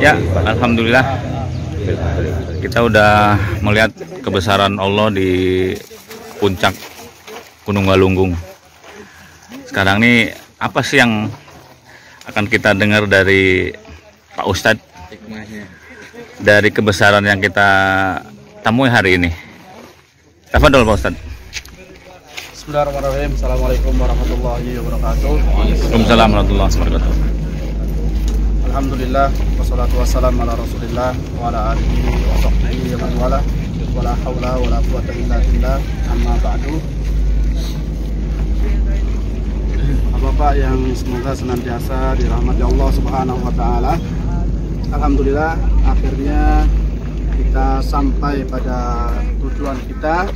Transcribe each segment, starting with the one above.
Ya, alhamdulillah kita udah melihat kebesaran Allah di puncak Gunung Galunggung. Sekarang ini apa sih yang akan kita dengar dari Pak Ustadz dari kebesaran yang kita temui hari ini? Tafadhol Pak Ustadz. Bismillahirrahmanirrahim. Assalamualaikum warahmatullahi wabarakatuh. Waalaikumsalam warahmatullahi wabarakatuh. Alhamdulillah wassalatu wassalamu ala Rasulillah wa ala alihi wa sahbihi wa man wala wala haula wala quwwata illa billah, amma ba'du. Bapak yang semoga senantiasa dirahmati Allah Subhanahu wa taala. Alhamdulillah akhirnya kita sampai pada tujuan kita.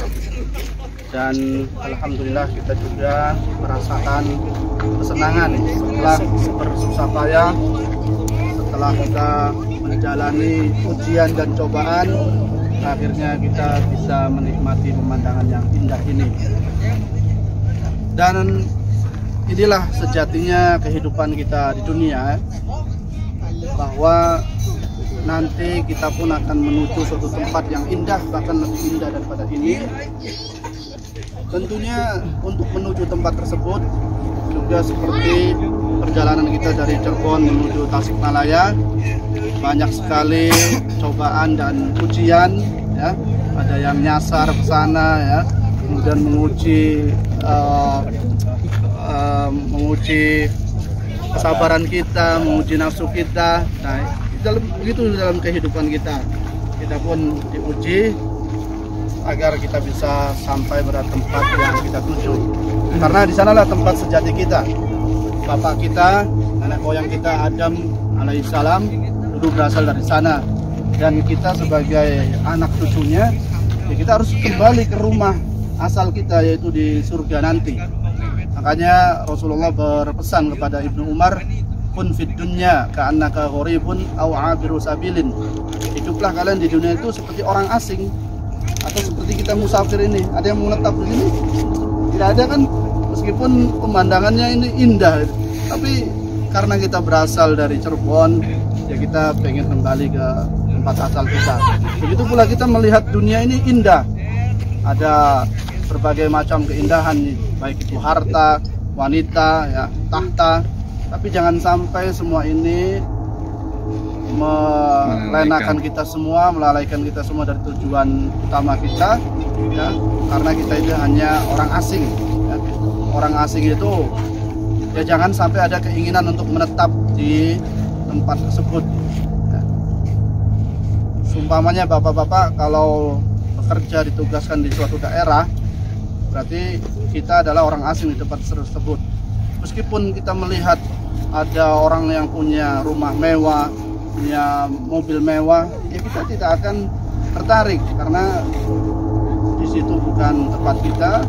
Dan alhamdulillah kita juga merasakan kesenangan setelah bersusah payah, setelah kita menjalani ujian dan cobaan, akhirnya kita bisa menikmati pemandangan yang indah ini. Dan inilah sejatinya kehidupan kita di dunia, bahwa nanti kita pun akan menuju suatu tempat yang indah, bahkan lebih indah daripada ini. Tentunya untuk menuju tempat tersebut juga seperti perjalanan kita dari Cirebon menuju Tasikmalaya, banyak sekali cobaan dan ujian, ya. Ada yang nyasar ke sana, ya, kemudian menguji kesabaran kita, menguji nafsu kita. Nah, begitu dalam kehidupan kita pun diuji agar kita bisa sampai pada tempat yang kita tuju. Karena di sanalah tempat sejati kita. Bapak kita, nenek moyang kita Adam alaihissalam dulu berasal dari sana. Dan kita sebagai anak cucunya, ya kita harus kembali ke rumah asal kita, yaitu di surga nanti. Makanya Rasulullah berpesan kepada Ibnu Umar, kun fid dunya ka'annaka gharibun aw 'abiru sabilin. Hiduplah kalian di dunia itu seperti orang asing atau seperti kita musafir ini. Ada yang menetap di sini? Tidak ada kan? Meskipun pemandangannya ini indah, tapi karena kita berasal dari Cirebon, ya kita pengen kembali ke tempat asal kita. Begitu pula kita melihat dunia ini indah. Ada berbagai macam keindahan, baik itu harta, wanita, ya, tahta. Tapi jangan sampai semua ini melalaikan kita semua dari tujuan utama kita, ya, karena kita itu hanya orang asing, ya. Orang asing itu ya jangan sampai ada keinginan untuk menetap di tempat tersebut, ya. Sumpamanya bapak-bapak kalau bekerja ditugaskan di suatu daerah, berarti kita adalah orang asing di tempat tersebut. Meskipun kita melihat ada orang yang punya rumah mewah, punya mobil mewah, ya kita tidak akan tertarik karena di situ bukan tempat kita,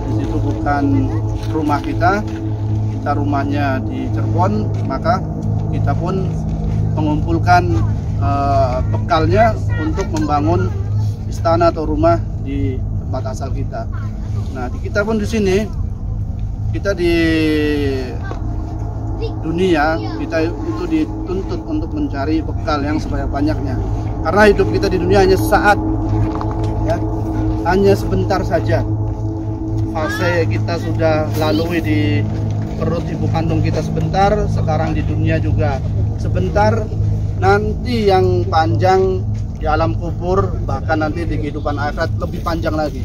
di situ bukan rumah kita. Kita rumahnya di Cirebon, maka kita pun mengumpulkan bekalnya untuk membangun istana atau rumah di tempat asal kita. Nah, kita pun di sini, kita di dunia, kita itu dituntut untuk mencari bekal yang sebanyak-banyaknya. Karena hidup kita di dunia hanya sesaat, ya, hanya sebentar saja. Fase kita sudah lalui di perut ibu kandung kita sebentar, sekarang di dunia juga sebentar. Nanti yang panjang di alam kubur, bahkan nanti di kehidupan akhirat lebih panjang lagi.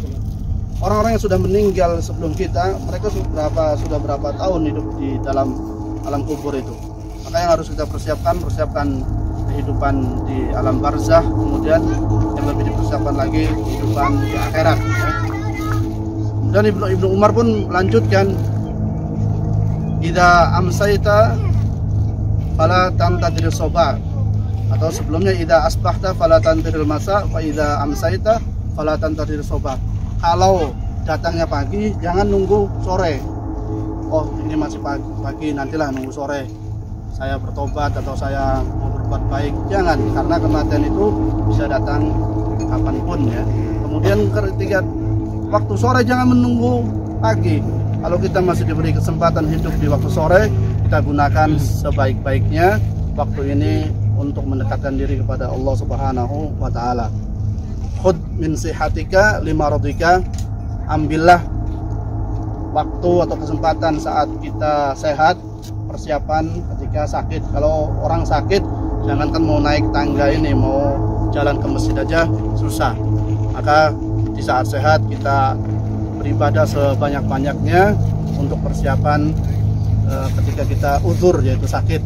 Orang-orang yang sudah meninggal sebelum kita, mereka sudah berapa tahun hidup di dalam alam kubur itu. Maka yang harus kita persiapkan kehidupan di alam barzah, kemudian yang lebih dipersiapkan lagi kehidupan di akhirat, ya. Dan Ibnu Umar pun melanjutkan, idza amsayta fala tantadir soba, atau sebelumnya idza asbahta fala tantadir masa wa idza amsayta fala tantadir soba. Kalau datangnya pagi, jangan nunggu sore. Oh, ini masih pagi, nantilah nunggu sore saya bertobat atau saya mau berbuat baik. Jangan, karena kematian itu bisa datang kapanpun, ya. Kemudian ketiga, waktu sore jangan menunggu pagi. Kalau kita masih diberi kesempatan hidup di waktu sore, kita gunakan sebaik-baiknya waktu ini untuk mendekatkan diri kepada Allah Subhanahu wa Ta'ala. Khudh min sihatika limaradika, ambillah waktu atau kesempatan saat kita sehat, persiapan ketika sakit. Kalau orang sakit, jangankan mau naik tangga ini, mau jalan ke masjid aja susah. Maka di saat sehat kita beribadah sebanyak-banyaknya untuk persiapan ketika kita uzur, yaitu sakit.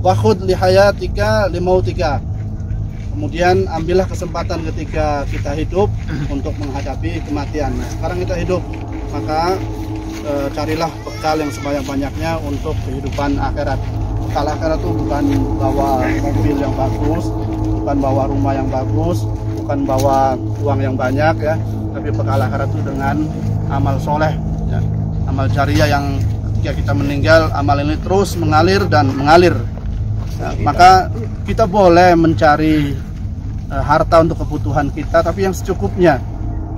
Wa khudh li hayatika limautika, kemudian ambillah kesempatan ketika kita hidup untuk menghadapi kematian. Nah, sekarang kita hidup, maka carilah bekal yang sebanyak-banyaknya untuk kehidupan akhirat. Bekal akhirat itu bukan bawa mobil yang bagus, bukan bawa rumah yang bagus, bukan bawa uang yang banyak ya, tapi bekal akhirat itu dengan amal soleh ya. Amal jariah yang ketika kita meninggal, amal ini terus mengalir dan mengalir. Nah, maka kita boleh mencari harta untuk kebutuhan kita, tapi yang secukupnya.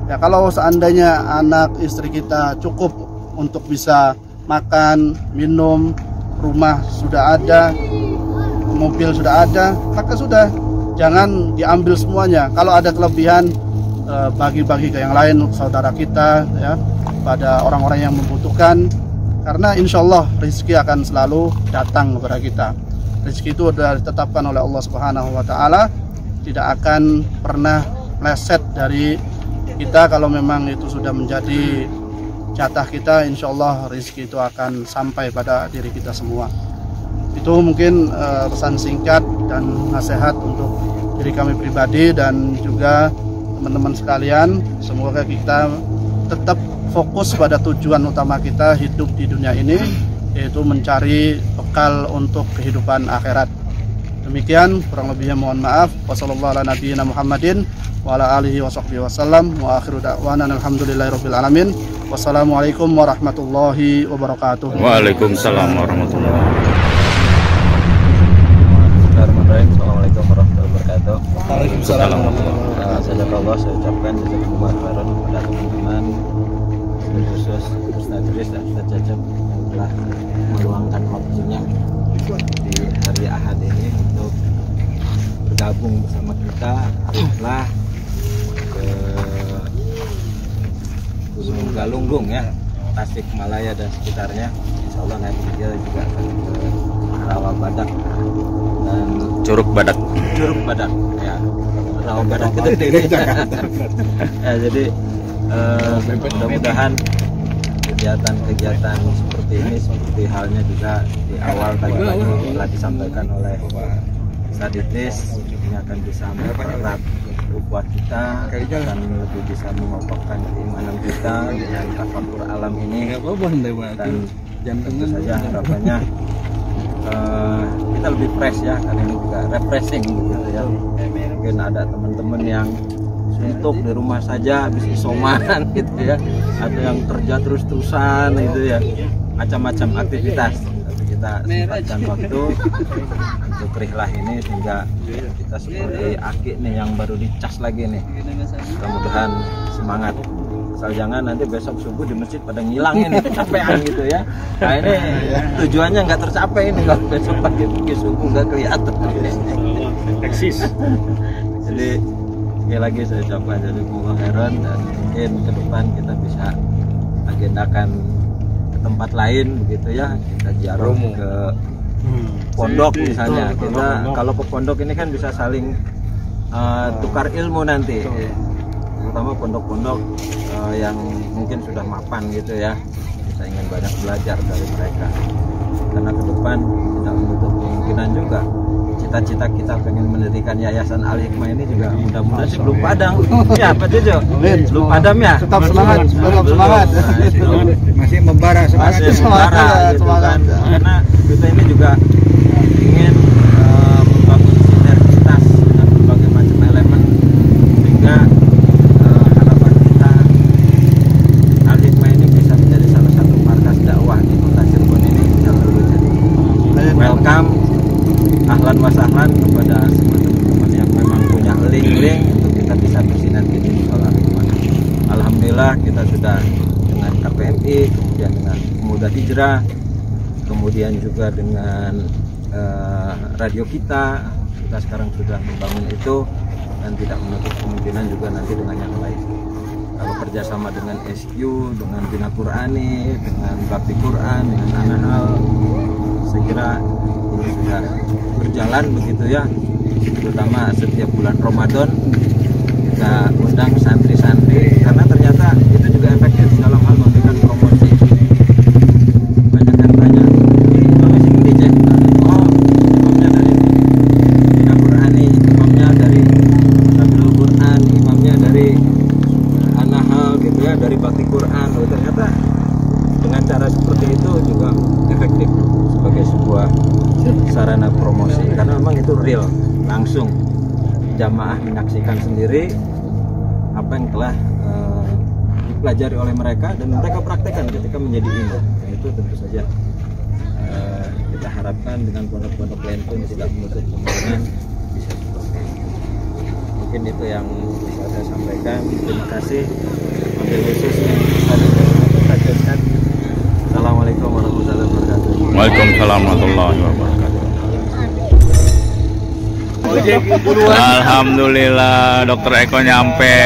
Ya, kalau seandainya anak istri kita cukup untuk bisa makan, minum, rumah sudah ada, mobil sudah ada, maka sudah, jangan diambil semuanya. Kalau ada kelebihan, bagi-bagi ke yang lain, saudara kita, ya, pada orang-orang yang membutuhkan. Karena insya Allah rezeki akan selalu datang kepada kita. Rezeki itu sudah ditetapkan oleh Allah Subhanahu wa Ta'ala, tidak akan pernah meleset dari kita. Kalau memang itu sudah menjadi jatah kita, insya Allah rezeki itu akan sampai pada diri kita semua. Itu mungkin pesan singkat dan nasihat untuk diri kami pribadi dan juga teman-teman sekalian. Semoga kita tetap fokus pada tujuan utama kita hidup di dunia ini, yaitu mencari bekal untuk kehidupan akhirat. Demikian, kurang lebihnya mohon maaf. Wassalamualaikum warahmatullahi wabarakatuh. Waalaikumsalam warahmatullahi wabarakatuh. Assalamualaikum warahmatullahi wabarakatuh. Waalaikumsalam. Jazakallah, saya ucapkan jazakumullah khairan kepada teman-teman, khusus Ustaz Idris dan Ustaz Cecep yang telah meluangkan waktunya di hari Ahad ini untuk bergabung bersama kita setelah ke Gunung Galunggung ya, Tasikmalaya dan sekitarnya. Insya Allah nanti kita juga akan ke Rawa Badak dan Curug Badak ya, Rawa Badak itu ya, jadi mudah-mudahan kegiatan-kegiatan seperti ini, seperti halnya juga di awal tadi telah disampaikan oleh Ustaz Idris, ini akan bisa mempererat ukhuwah kita, akan lebih bisa mengokohkan keimanan kita dengan tafakur alam ini, dan tentu saja harapannya kita lebih fresh ya, karena ini juga refreshing gitu ya. Mungkin ada teman-teman yang suntuk di rumah saja habis isoman gitu ya, atau yang kerja terus-terusan gitu ya, macam-macam aktivitas. Tapi kita sempatkan waktu untuk rihlah ini, sehingga kita seperti Aki nih yang baru dicas lagi nih. Mudah-mudahan semangat. Asal jangan nanti besok subuh di masjid pada ngilangin kecapean gitu ya. Nah ini tujuannya nggak tercapai ini kalau besok pagi subuh nggak kelihatan. Eksis. Jadi sekali lagi saya ucapkan jazakumullah khairan, dan mungkin ke depan kita bisa agendakan ke tempat lain begitu ya. Kita ziarah ke pondok misalnya. Kita kalau ke pondok ini kan bisa saling tukar ilmu nanti. Terutama pondok-pondok yang mungkin sudah mapan gitu ya, kita ingin banyak belajar dari mereka, karena ke depan tidak menutup kemungkinan juga cita-cita kita pengen mendirikan Yayasan Al Hikmah ini juga mudah-mudahan sih belum padam ya Pak Jojo, belum padam ya, tetap semangat, tetap semangat. Masih membara semangat, gitu kan, karena kita ini juga ingin membangun sinergitas dengan berbagai macam elemen, sehingga ahlan wa sahlan kepada semua teman-teman yang memang punya link-link untuk kita bisa bersinergi di sekolah. Alhamdulillah kita sudah dengan KPMI, kemudian dengan Pemuda Hijrah, kemudian juga dengan radio kita sekarang sudah membangun itu, dan tidak menutup kemungkinan juga nanti dengan yang lain. Kalau kerjasama dengan SQ, dengan Bina Qur'ani, dengan Bakti Quran, dengan Anahal, saya kira ini sudah berjalan begitu ya. Terutama setiap bulan Ramadan kita undang santri-santri, karena ternyata itu juga efektif dalam hal memberikan promosi. Banyak yang tanya, kalau sini cek, oh imamnya dari Bina Qur'ani, imamnya dari Sabdul Quran, imamnya dari Anahal gitu ya, dari Bakti Quran. Oh, ternyata dengan cara seperti itu juga efektif sebagai sebuah sarana promosi, karena memang itu real, langsung jamaah menyaksikan sendiri apa yang telah dipelajari oleh mereka dan mereka praktekkan ketika menjadi imam. Itu tentu saja kita harapkan dengan pondok-pondok lain pun tidak menutup kemungkinan bisa seperti itu. Mungkin itu yang bisa saya sampaikan. Terima kasih. Wabil khusus yang bisa disampaikan. Assalamualaikum warahmatullahi wabarakatuh. Waalaikumsalam warahmatullahi wabarakatuh. Alhamdulillah Dokter Eko nyampe.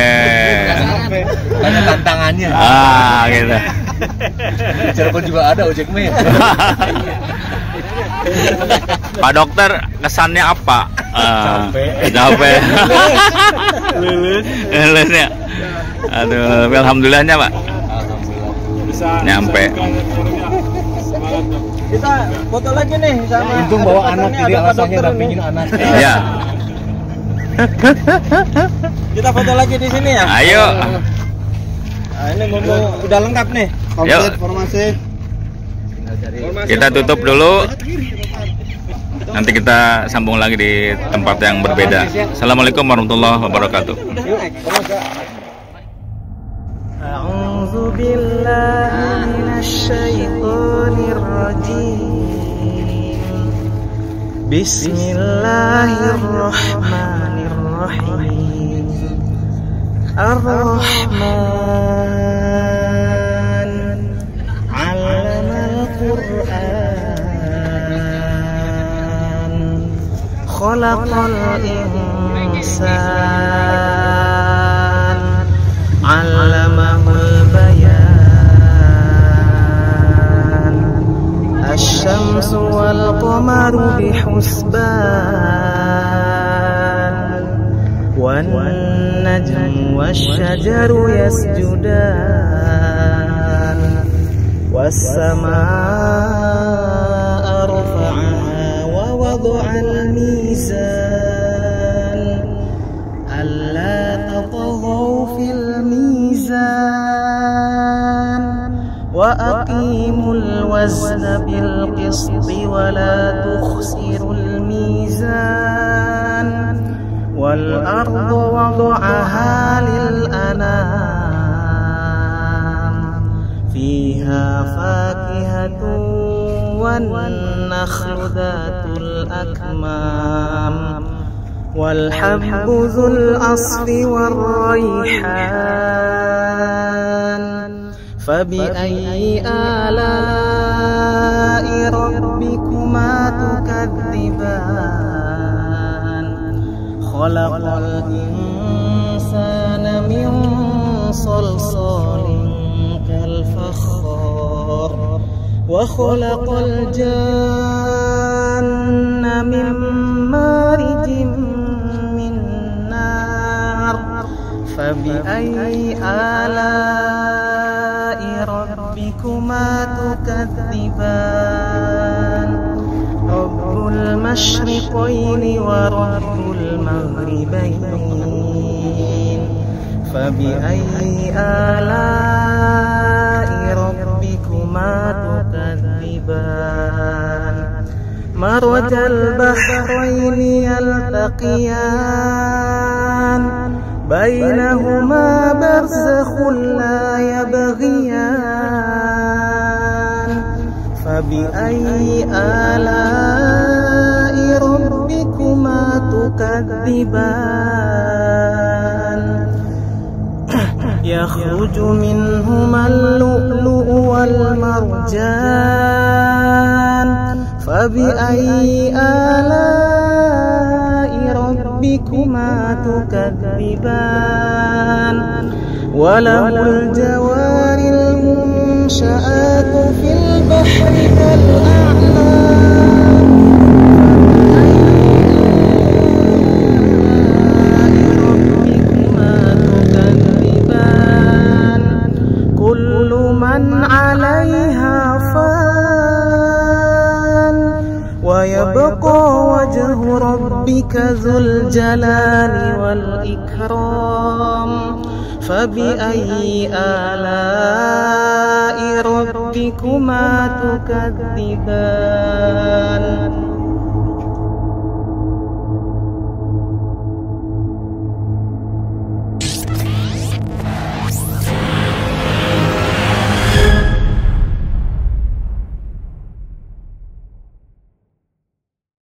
Ada tantangannya. Gitu. Cirebon juga ada ojek men. Pak Dokter, kesannya apa? Capek. Lulus ya. Aduh, alhamdulillahnya Pak. Nyampe. Kita foto lagi nih sama. Untung bawa anak, jadi alasannya dampingin anak. Iya. Kita foto lagi di sini ya. Ayo. Nah, ini udah lengkap nih. Komplit formasi. Kita tutup dulu. Nanti kita sambung lagi di tempat yang berbeda. Assalamualaikum warahmatullahi wabarakatuh. أعوذ بالله من الشيطان الرجيم بسم الله الرحمن الرحيم الرحمن علم القرآن خلق الإنسان علمه البيان الشمس والقمر بحسبان والنجم والشجر يسجدان والسماء رفعها ووضع الميزان ألا تطغوا في الميزان وأقيموا الوزن بالقسط ولا تخسروا الميزان والأرض وضعها للأنام فيها فاكهة والنخل ذات الأكمام والحب ذو العصف والريحان فبأي آلاء ربكما تكذبان خلق الإنسان من صلصال كالفخار وخلق الجان من مارج من نار فبأي آلاء ربكما تكذبان رب المشرقين ورب المغربين فبأي آلاء ربكما تكذبان مرج البحرين يلتقيان بينهما برزخ لا يبغيان فبأي آلاء ربكما تكذبان يخرج منهما اللؤلؤ والمرجان فبأي آلاء ربكما تكذبان وله الجوار المنشآت في البحر كالأعلام ربكما تكذبان كل من عليها فان ويبقى وجه ربك ذو الجلال والإكرام فبأي آلاء ربكما تكذبان